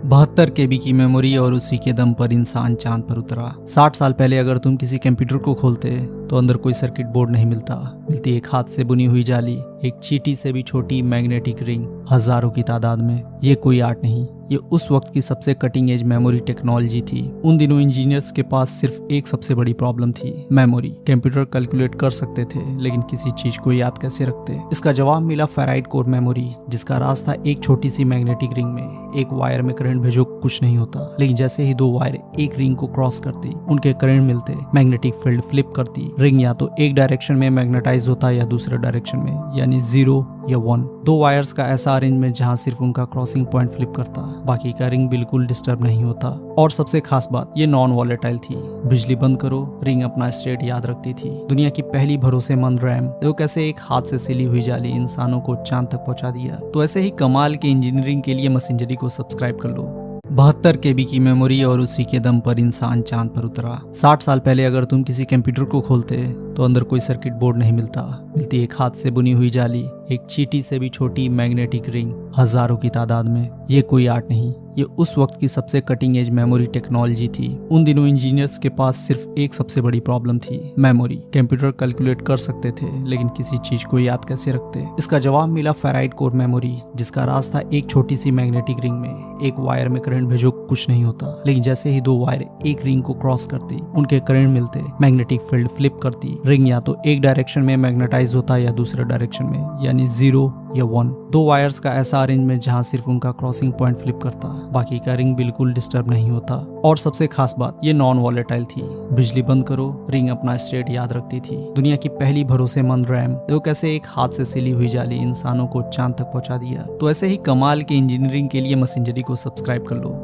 72 केबी की मेमोरी और उसी के दम पर इंसान चांद पर उतरा। 60 साल पहले अगर तुम किसी कंप्यूटर को खोलते तो अंदर कोई सर्किट बोर्ड नहीं मिलता, मिलती एक हाथ से बुनी हुई जाली, एक चींटी से भी छोटी मैग्नेटिक रिंग, हजारों की तादाद में। ये कोई आर्ट नहीं, ये उस वक्त की सबसे कटिंग एज मेमोरी टेक्नोलॉजी थी। उन दिनों इंजीनियर्स के पास सिर्फ एक सबसे बड़ी प्रॉब्लम थी, मेमोरी। कंप्यूटर कैलकुलेट कर सकते थे लेकिन किसी चीज को याद कैसे रखते। इसका जवाब मिला फेराइड कोर मेमोरी, जिसका राज था एक छोटी सी मैग्नेटिक रिंग में। एक वायर में करंट भेजो कुछ नहीं होता, लेकिन जैसे ही दो वायर एक रिंग को क्रॉस करती, उनके करंट मिलते, मैग्नेटिक फील्ड फ्लिप करती, रिंग या तो एक डायरेक्शन में मैग्नेटाइज होता या दूसरे डायरेक्शन में, यानी 0 या 1। दो वायर्स का ऐसा अरेंजमेंट जहां सिर्फ उनका क्रॉसिंग पॉइंट फ्लिप करता, बाकी का रिंग बिल्कुल डिस्टर्ब नहीं होता। और सबसे खास बात, ये नॉन वॉलेटाइल थी। बिजली बंद करो, रिंग अपना स्टेट याद रखती थी। दुनिया की पहली भरोसेमंद रैम। तो कैसे एक हाथ से सिली हुई जाली इंसानों को चांद तक पहुंचा दिया। तो ऐसे ही कमाल के इंजीनियरिंग के लिए मैसेंजरी को सब्सक्राइब कर लो। 72 केबी की मेमोरी और उसी के दम पर इंसान चांद पर उतरा। 60 साल पहले अगर तुम किसी कंप्यूटर को खोलते तो अंदर कोई सर्किट बोर्ड नहीं मिलता, मिलती एक हाथ से बुनी हुई जाली, एक चींटी से भी छोटी मैग्नेटिक रिंग, हजारों की तादाद में। ये कोई आर्ट नहीं, ये उस वक्त की सबसे कटिंग एज मेमोरी टेक्नोलॉजी थी। उन दिनों इंजीनियर्स के पास सिर्फ एक सबसे बड़ी प्रॉब्लम थी, मेमोरी। कंप्यूटर कैलकुलेट कर सकते थे लेकिन किसी चीज को याद कैसे रखते। इसका जवाब मिला फेराइड कोर मेमोरी, जिसका राज था एक छोटी सी मैग्नेटिक रिंग में। एक वायर में करंट भेजो कुछ नहीं होता, लेकिन जैसे ही दो वायर एक रिंग को क्रॉस करती, उनके करंट मिलते, मैग्नेटिक फील्ड फ्लिप करती, रिंग या तो एक डायरेक्शन में मैग्नेटाइज होता या दूसरे डायरेक्शन में, यानी 0 या 1। दो वायर्स का ऐसा अरेंजमेंट जहां सिर्फ उनका क्रॉसिंग पॉइंट फ्लिप करता, बाकी का रिंग बिल्कुल डिस्टर्ब नहीं होता। और सबसे खास बात, ये नॉन वॉलेटाइल थी। बिजली बंद करो, रिंग अपना स्टेट याद रखती थी। दुनिया की पहली भरोसेमंद रैम। तो कैसे एक हाथ से सिली हुई जाली इंसानों को चांद तक पहुंचा दिया। तो ऐसे ही कमाल के इंजीनियरिंग के लिए मैसेंजरी को सब्सक्राइब कर लो।